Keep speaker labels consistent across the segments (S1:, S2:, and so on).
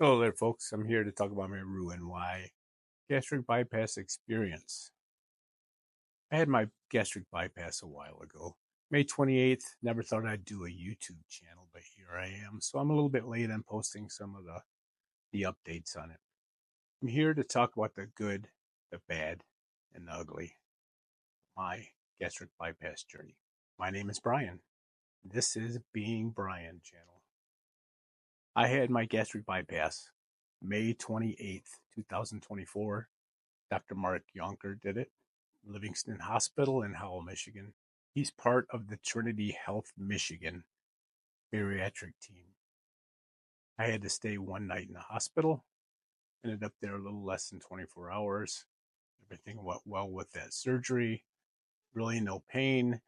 S1: Hello there, folks. I'm here to talk about my Roux-en-Y gastric bypass experience. I had my gastric bypass a while ago, May 28th. Never thought I'd do a YouTube channel, but here I am. So I'm a little bit late on posting some of the updates on it. I'm here to talk about the good, the bad, and the ugly. My gastric bypass journey. My name is Brian. This is Being Brian channel. I had my gastric bypass May 28th, 2024. Dr. Mark Yonker did it. Livingston Hospital in Howell, Michigan. He's part of the Trinity Health Michigan bariatric team. I had to stay one night in the hospital. Ended up there a little less than 24 hours. Everything went well with that surgery. Really no pain.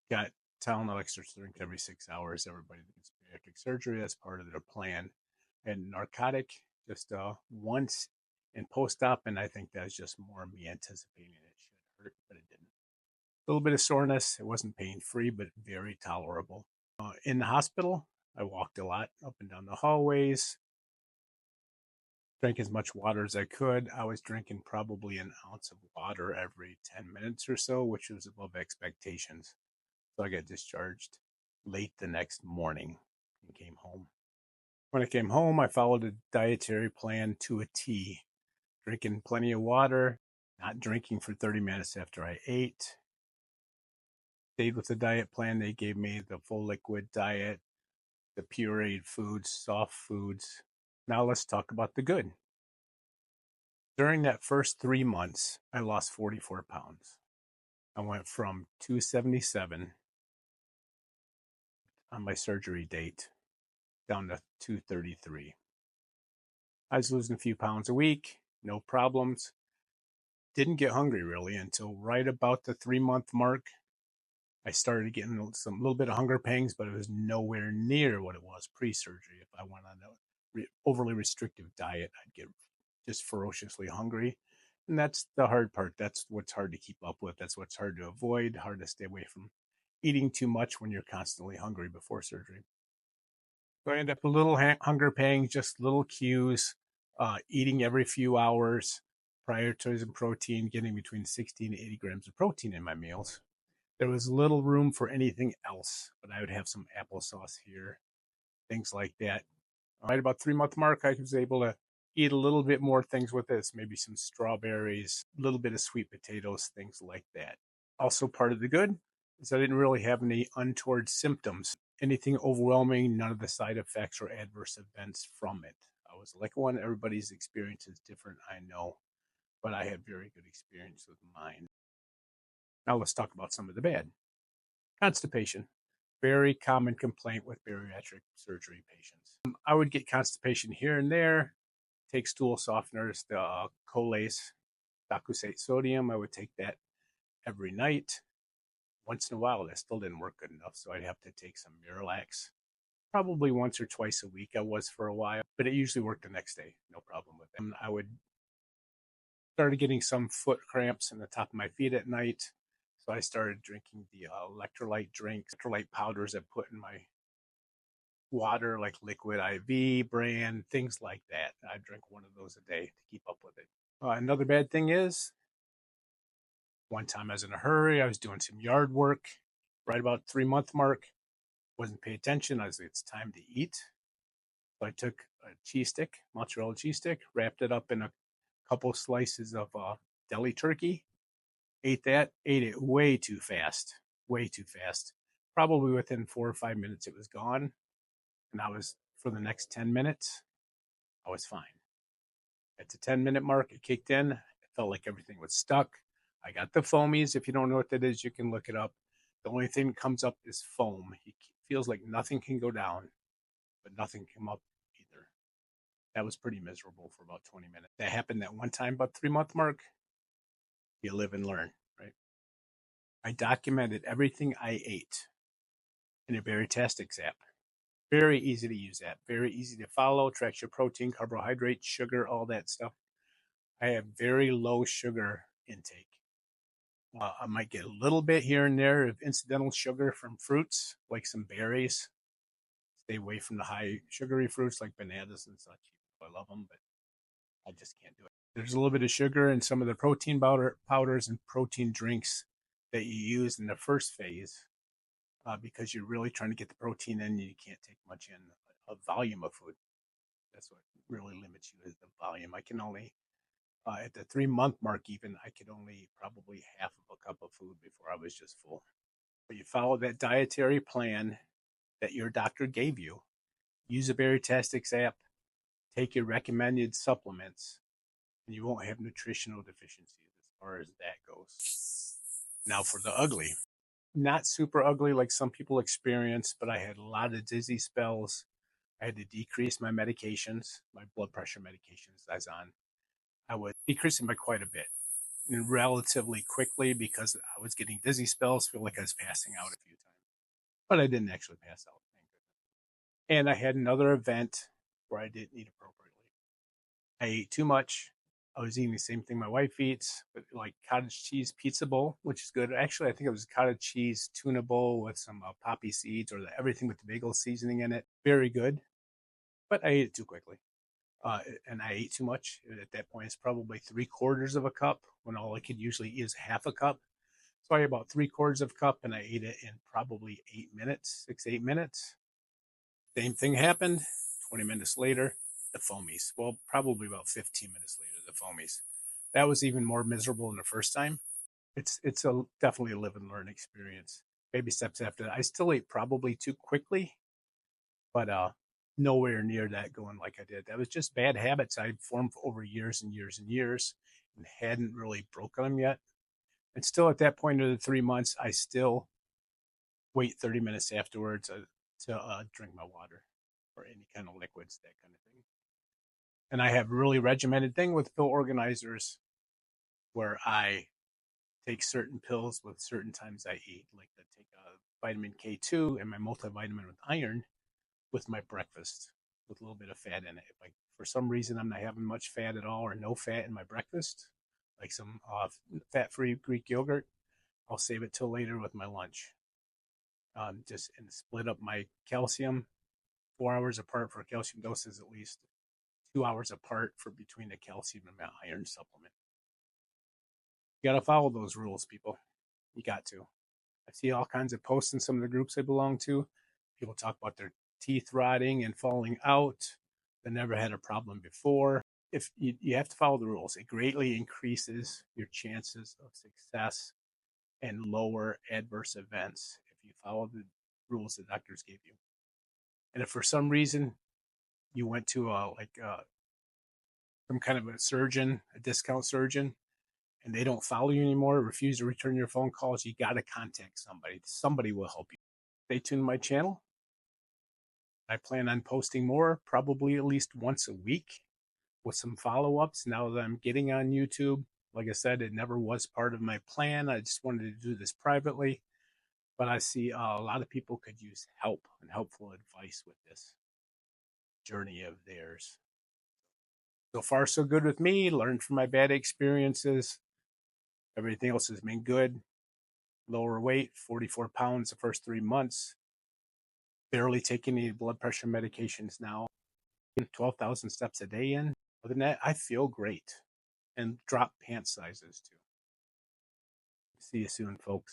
S1: Got Tylenol extra strength every 6 hours. Everybody that gets bariatric surgery, that's part of their plan. And narcotic just once in post-op, and I think that's just more me anticipating it should hurt, but it didn't. A little bit of soreness. It wasn't pain-free, but very tolerable. In the hospital, I walked a lot up and down the hallways, drank as much water as I could. I was drinking probably an ounce of water every 10 minutes or so, which was above expectations. So I got discharged late the next morning and came home. When I came home, I followed a dietary plan to a T, drinking plenty of water, not drinking for 30 minutes after I ate. Stayed with the diet plan. They gave me the full liquid diet, the pureed foods, soft foods. Now let's talk about the good. During that first 3 months, I lost 44 pounds. I went from 277 on my surgery date down to 233. I was losing a few pounds a week, no problems. Didn't get hungry really until right about the 3-month mark. I started getting a little bit of hunger pangs, but it was nowhere near what it was pre-surgery. If I went on a overly restrictive diet, I'd get just ferociously hungry. And that's the hard part. That's what's hard to keep up with. That's what's hard to avoid, hard to stay away from eating too much when you're constantly hungry before surgery. So I end up with little hunger pangs, just little cues, eating every few hours, prioritizing protein, getting between 60 and 80 grams of protein in my meals. There was little room for anything else, but I would have some applesauce here, things like that. Right about 3-month mark, I was able to eat a little bit more things with this, maybe some strawberries, a little bit of sweet potatoes, things like that. Also, part of the good is I didn't really have any untoward symptoms, anything overwhelming, none of the side effects or adverse events from it. I was like one, everybody's experience is different, I know, but I had very good experience with mine. Now let's talk about some of the bad. Constipation, very common complaint with bariatric surgery patients. I would get constipation here and there, take stool softeners, the Colace, docusate sodium. I would take that every night. Once in a while, that still didn't work good enough, so I'd have to take some Miralax. Probably once or twice a week I was for a while, but it usually worked the next day. No problem with it. I would started getting some foot cramps in the top of my feet at night. So I started drinking the electrolyte drinks, electrolyte powders I put in my water, like Liquid IV brand, things like that. I drink one of those a day to keep up with it. Another bad thing is, one time I was in a hurry. I was doing some yard work right about 3-month mark. Wasn't paying attention. I was like, it's time to eat. So I took a cheese stick, mozzarella cheese stick, wrapped it up in a couple slices of deli turkey. Ate it way too fast. Probably within 4 or 5 minutes, it was gone. And for the next 10 minutes, I was fine. At the 10-minute mark, it kicked in. It felt like everything was stuck. I got the foamies. If you don't know what that is, you can look it up. The only thing that comes up is foam. It feels like nothing can go down, but nothing came up either. That was pretty miserable for about 20 minutes. That happened that one time, about 3-month mark. You live and learn, right? I documented everything I ate in a Bariatric app. Very easy to use app. Very easy to follow. Tracks your protein, carbohydrate, sugar, all that stuff. I have very low sugar intake. I might get a little bit here and there of incidental sugar from fruits, like some berries. Stay away from the high sugary fruits like bananas and such. I love them, but I just can't do it. There's a little bit of sugar in some of the protein powders and protein drinks that you use in the first phase because you're really trying to get the protein in. You can't take much in a volume of food. That's what really limits you is the volume. I can only at the 3 month mark, even I could only eat probably half of a cup of food before I was just full. But you follow that dietary plan that your doctor gave you. Use a Bariatric app. Take your recommended supplements, and you won't have nutritional deficiencies as far as that goes. Now for the ugly. Not super ugly like some people experience, but I had a lot of dizzy spells. I had to decrease my medications, my blood pressure medications I was on. I was decreasing by quite a bit and relatively quickly because I was getting dizzy spells, feel like I was passing out a few times. But I didn't actually pass out, thank goodness. And I had another event where I didn't eat appropriately. I ate too much. I was eating the same thing my wife eats, but like cottage cheese pizza bowl, which is good. Actually, I think it was a cottage cheese tuna bowl with some poppy seeds or everything with the bagel seasoning in it. Very good, but I ate it too quickly. And I ate too much. At that point, it's probably 3/4 of a cup when all I could usually eat is half a cup. So I ate about 3/4 of a cup and I ate it in probably 8 minutes, 6, 8 minutes. Same thing happened. 20 minutes later, the foamies. Well, probably about 15 minutes later, the foamies. That was even more miserable than the first time. It's definitely a live and learn experience. Baby steps after that. I still ate probably too quickly, but nowhere near that going like I did. That was just bad habits I formed over years and years and years and hadn't really broken them yet. And still at that point of the 3 months, I still wait 30 minutes afterwards to drink my water or any kind of liquids, that kind of thing. And I have a really regimented thing with pill organizers where I take certain pills with certain times I eat, like I take a vitamin K2 and my multivitamin with iron with my breakfast with a little bit of fat in it. If for some reason I'm not having much fat at all or no fat in my breakfast, like some fat-free Greek yogurt, I'll save it till later with my lunch. Just and split up my calcium 4 hours apart for calcium doses, at least 2 hours apart for between the calcium and my iron supplement. You got to follow those rules, people. You got to. I see all kinds of posts in some of the groups I belong to. People talk about their teeth rotting and falling out. They never had a problem before. If you have to follow the rules, it greatly increases your chances of success and lower adverse events if you follow the rules the doctors gave you. And if for some reason you went to some kind of a surgeon, a discount surgeon, and they don't follow you anymore, refuse to return your phone calls, you got to contact somebody. Somebody will help you. Stay tuned to my channel. I plan on posting more, probably at least once a week with some follow-ups now that I'm getting on YouTube. Like I said, it never was part of my plan. I just wanted to do this privately. But I see a lot of people could use help and helpful advice with this journey of theirs. So far, so good with me. Learned from my bad experiences. Everything else has been good. Lower weight, 44 pounds the first 3 months. Barely taking any blood pressure medications now. 12,000 steps a day in. Other than that, I feel great. And drop pant sizes too. See you soon, folks.